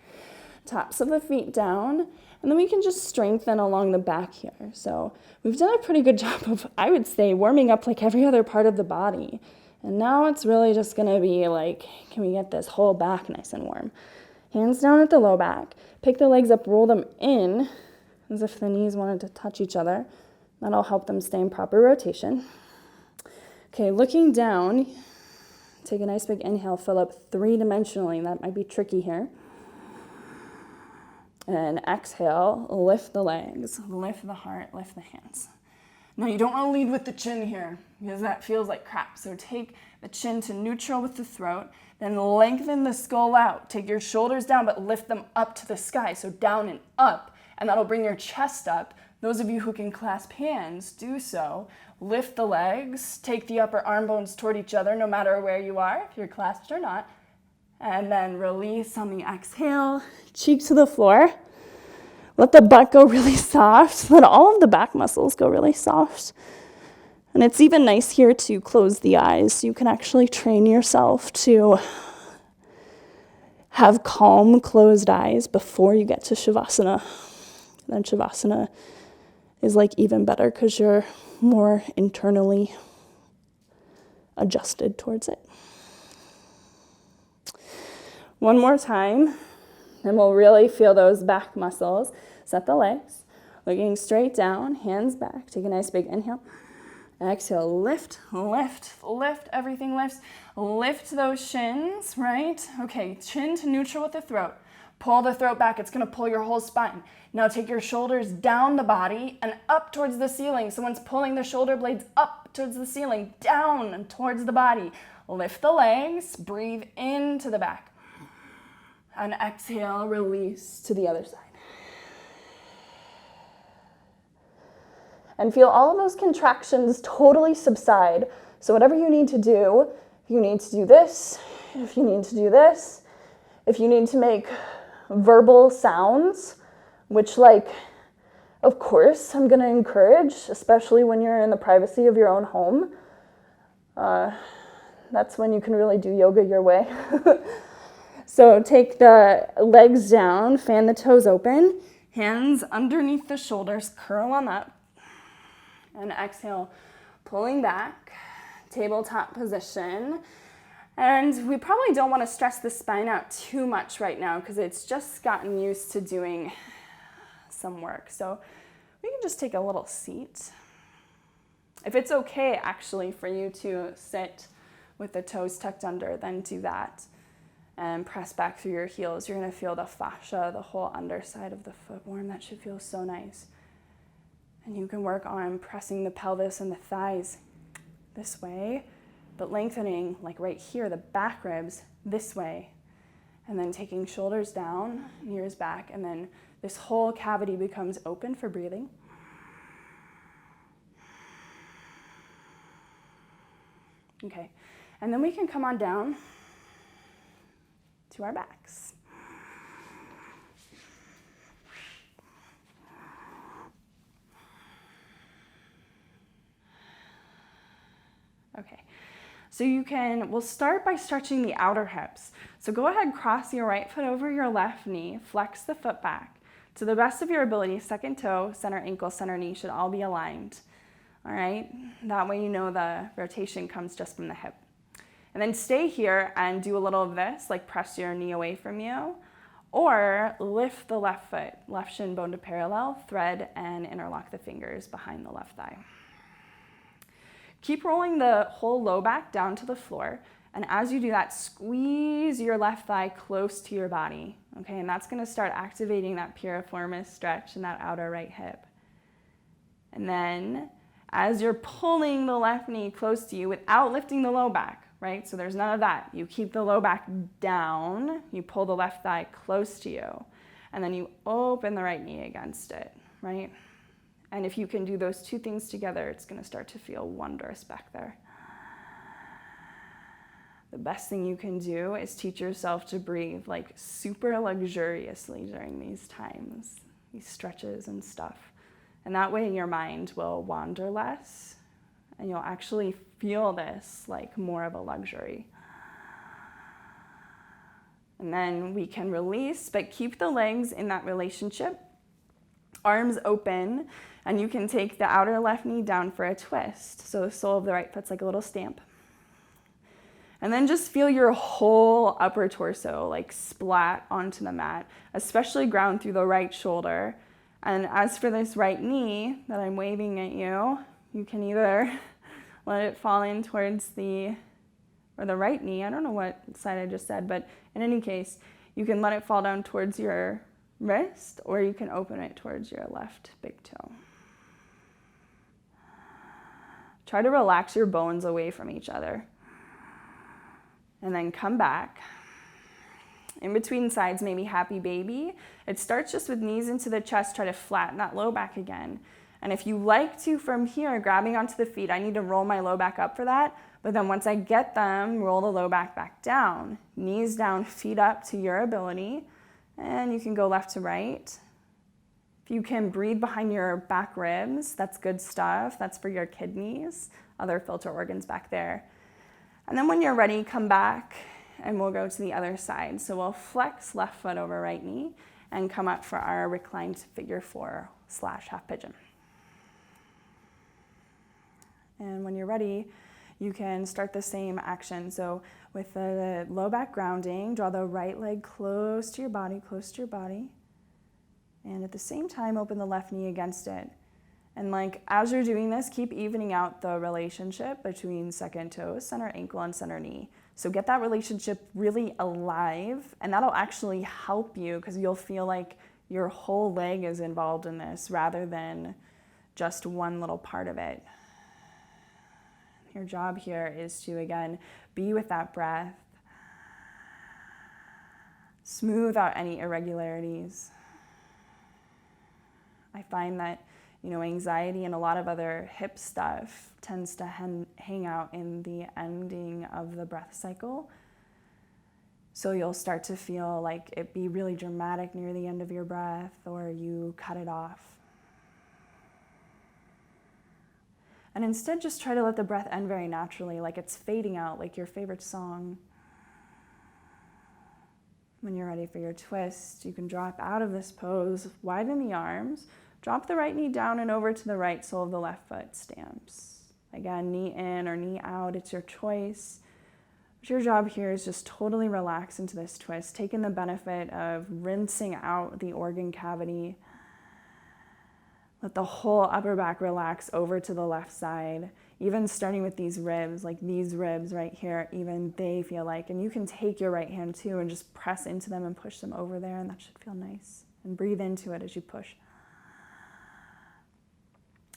tops of the feet down, and then we can just strengthen along the back here. So we've done a pretty good job of, I would say, warming up like every other part of the body. And now it's really just gonna be like, can we get this whole back nice and warm? Hands down at the low back. Pick the legs up, roll them in, as if the knees wanted to touch each other. That'll help them stay in proper rotation. Okay, looking down, take a nice big inhale, fill up 3-dimensionally. That might be tricky here. And exhale, lift the legs, lift the heart, lift the hands. Now you don't want to lead with the chin here because that feels like crap. So take the chin to neutral with the throat, then lengthen the skull out. Take your shoulders down, but lift them up to the sky. So down and up, and that'll bring your chest up. Those of you who can clasp hands, do so. Lift the legs, take the upper arm bones toward each other, no matter where you are, if you're clasped or not. And then release on the exhale, cheek to the floor. Let the butt go really soft. Let all of the back muscles go really soft. And it's even nice here to close the eyes. So you can actually train yourself to have calm, closed eyes before you get to Shavasana. And then Shavasana is like even better because you're more internally adjusted towards it. One more time, and we'll really feel those back muscles. Set the legs, looking straight down, hands back. Take a nice big inhale. Exhale, lift, lift, lift, everything lifts. Lift those shins, right? Okay, chin to neutral with the throat. Pull the throat back, it's gonna pull your whole spine. Now take your shoulders down the body and up towards the ceiling. Someone's pulling the shoulder blades up towards the ceiling, down and towards the body. Lift the legs, breathe into the back. And exhale, release to the other side. And feel all of those contractions totally subside. So whatever you need to do, if you need to do this, if you need to do this, if you need to make verbal sounds, which of course, I'm gonna encourage, especially when you're in the privacy of your own home. That's when you can really do yoga your way. So take the legs down, fan the toes open, hands underneath the shoulders, curl on up. And exhale, pulling back, tabletop position. And we probably don't want to stress the spine out too much right now because it's just gotten used to doing some work. So we can just take a little seat. If it's okay, actually, for you to sit with the toes tucked under, then do that. And press back through your heels. You're going to feel the fascia, the whole underside of the foot warm. That should feel so nice. And you can work on pressing the pelvis and the thighs this way, but lengthening, like right here, the back ribs this way. And then taking shoulders down, ears back, and then this whole cavity becomes open for breathing. Okay, and then we can come on down to our backs. Okay, so we'll start by stretching the outer hips. So go ahead, cross your right foot over your left knee, flex the foot back. To the best of your ability, second toe, center ankle, center knee should all be aligned. All right, that way you know the rotation comes just from the hip. And then stay here and do a little of this, like press your knee away from you, or lift the left foot, left shin bone to parallel, thread and interlock the fingers behind the left thigh. Keep rolling the whole low back down to the floor. And as you do that, squeeze your left thigh close to your body. Okay, and that's gonna start activating that piriformis stretch in that outer right hip. And then as you're pulling the left knee close to you without lifting the low back, right? So there's none of that. You keep the low back down, you pull the left thigh close to you, and then you open the right knee against it, right? And if you can do those two things together, it's gonna start to feel wondrous back there. The best thing you can do is teach yourself to breathe like super luxuriously during these times, these stretches and stuff. And that way your mind will wander less and you'll actually feel this like more of a luxury. And then we can release, but keep the legs in that relationship. Arms open, and you can take the outer left knee down for a twist. So the sole of the right foot's like a little stamp. And then just feel your whole upper torso like splat onto the mat, especially ground through the right shoulder. And as for this right knee that I'm waving at you, you can either let it fall in towards the right knee. I don't know what side I just said, but in any case, you can let it fall down towards your wrist, or you can open it towards your left big toe. Try to relax your bones away from each other. And then come back. In between sides, maybe happy baby. It starts just with knees into the chest. Try to flatten that low back again. And if you like to, from here, grabbing onto the feet, I need to roll my low back up for that. But then once I get them, roll the low back down. Knees down, feet up to your ability. And you can go left to right. If you can breathe behind your back ribs, that's good stuff. That's for your kidneys, other filter organs back there. And then when you're ready, come back and we'll go to the other side. So we'll flex left foot over right knee and come up for our reclined figure 4 / half pigeon. And when you're ready, you can start the same action. So with the low back grounding, draw the right leg close to your body, close to your body. And at the same time, open the left knee against it. And like, as you're doing this, keep evening out the relationship between second toe, center ankle, and center knee. So get that relationship really alive, and that'll actually help you because you'll feel like your whole leg is involved in this rather than just one little part of it. Your job here is to, again, be with that breath. Smooth out any irregularities. I find that, anxiety and a lot of other hip stuff tends to hang out in the ending of the breath cycle. So you'll start to feel like it be really dramatic near the end of your breath, or you cut it off. And instead, just try to let the breath end very naturally, like it's fading out, like your favorite song. When you're ready for your twist, you can drop out of this pose, widen the arms, drop the right knee down and over to the right sole of the left foot stamps. Again, knee in or knee out, it's your choice. But your job here is just totally relax into this twist, taking the benefit of rinsing out the organ cavity. Let the whole upper back relax over to the left side, even starting with these ribs, like these ribs right here, even they feel like, and you can take your right hand too and just press into them and push them over there, and that should feel nice. And breathe into it as you push.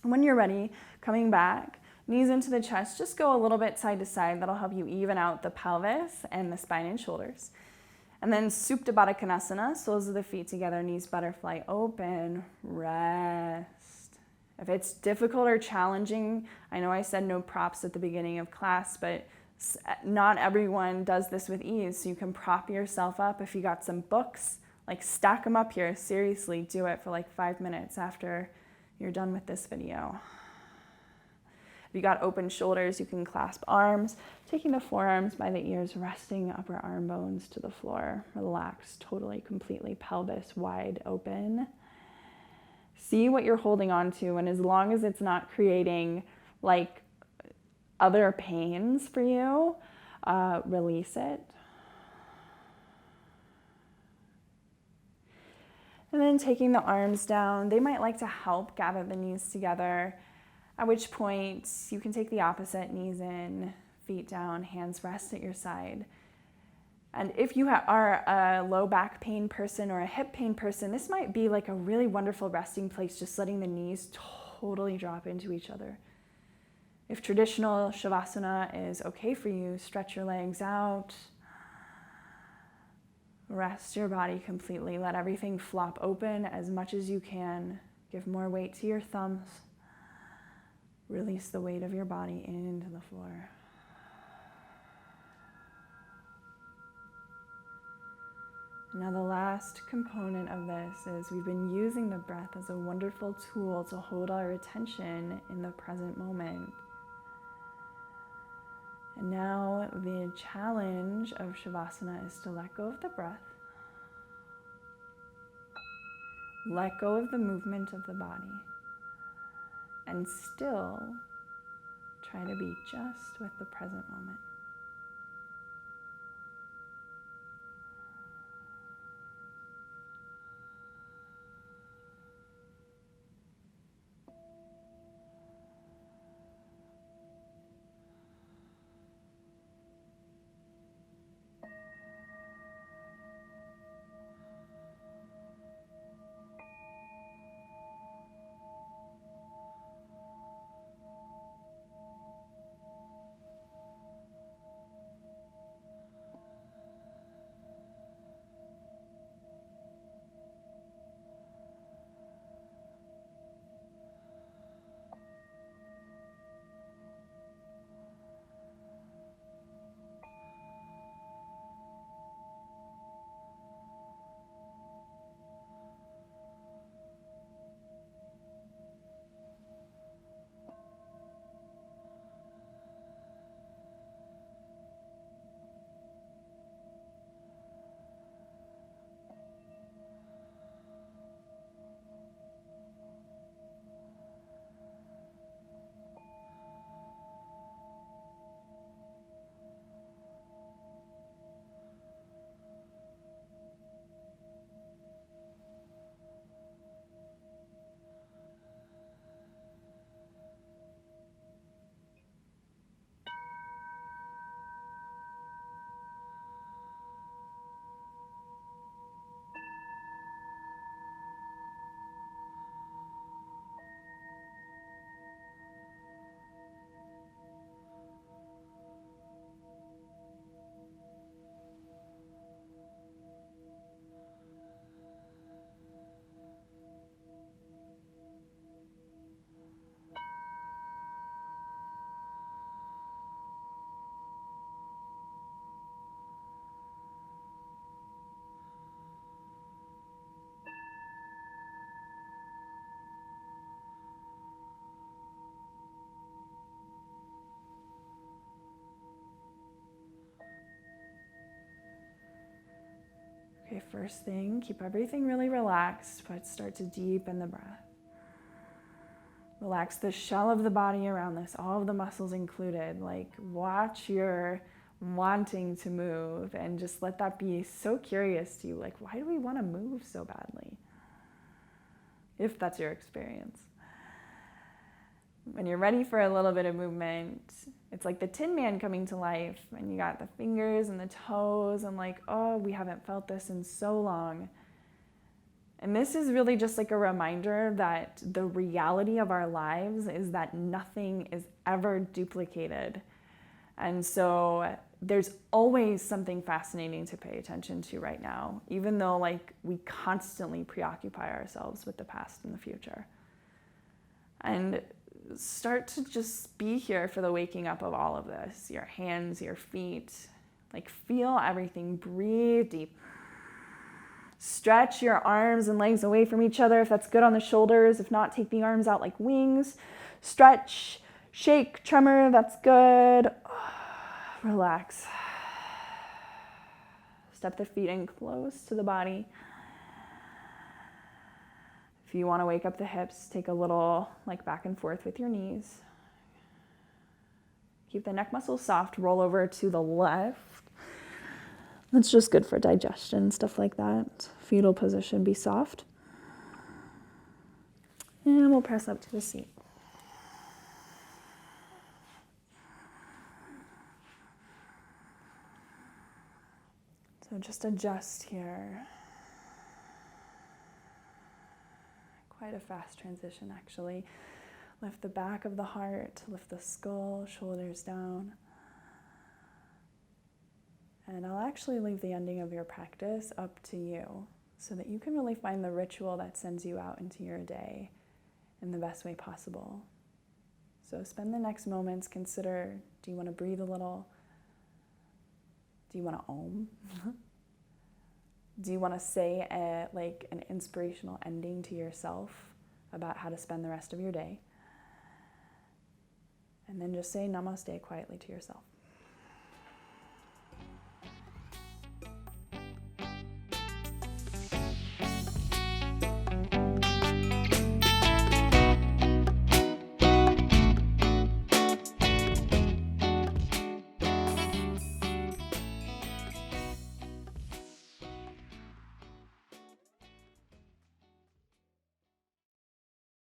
When you're ready, coming back, knees into the chest, just go a little bit side to side. That'll help you even out the pelvis and the spine and shoulders. And then Supta Baddha Konasana, soles of the feet together, knees butterfly open, rest. If it's difficult or challenging, I know I said no props at the beginning of class, but not everyone does this with ease. So you can prop yourself up. If you got some books, like stack them up here. Seriously, do it for like 5 minutes after you're done with this video. If you got open shoulders, you can clasp arms, taking the forearms by the ears, resting upper arm bones to the floor. Relax, totally, completely, pelvis wide open. See what you're holding on to, and as long as it's not creating like other pains for you, release it. And then taking the arms down, they might like to help gather the knees together, at which point you can take the opposite, knees in, feet down, hands rest at your side. And if you are a low back pain person or a hip pain person, this might be like a really wonderful resting place, just letting the knees totally drop into each other. If traditional Shavasana is okay for you, stretch your legs out. Rest your body completely. Let everything flop open as much as you can. Give more weight to your thumbs. Release the weight of your body into the floor. Now the last component of this is we've been using the breath as a wonderful tool to hold our attention in the present moment. And now the challenge of Shavasana is to let go of the breath. Let go of the movement of the body. And still try to be just with the present moment. Okay, first thing, keep everything really relaxed, but start to deepen the breath. Relax the shell of the body around this, all of the muscles included. Like, watch your wanting to move and just let that be so curious to you. Like, why do we want to move so badly? If that's your experience. When you're ready for a little bit of movement, it's like the Tin Man coming to life, and you got the fingers and the toes, and like, oh, we haven't felt this in so long. And this is really just like a reminder that the reality of our lives is that nothing is ever duplicated. And so there's always something fascinating to pay attention to right now, even though like we constantly preoccupy ourselves with the past and the future. And start to just be here for the waking up of all of this. Your hands, your feet, like feel everything, breathe deep. Stretch your arms and legs away from each other if that's good on the shoulders. If not, take the arms out like wings. Stretch, shake, tremor, that's good. Relax. Step the feet in close to the body. If you want to wake up the hips, take a little like back and forth with your knees. Keep the neck muscles soft, roll over to the left. That's just good for digestion, stuff like that. Fetal position, be soft. And we'll press up to the seat. So just adjust here. Quite a fast transition, actually. Lift the back of the heart, lift the skull, shoulders down. And I'll actually leave the ending of your practice up to you so that you can really find the ritual that sends you out into your day in the best way possible. So spend the next moments, consider, do you want to breathe a little? Do you want to om? Do you want to say an inspirational ending to yourself about how to spend the rest of your day? And then just say namaste quietly to yourself.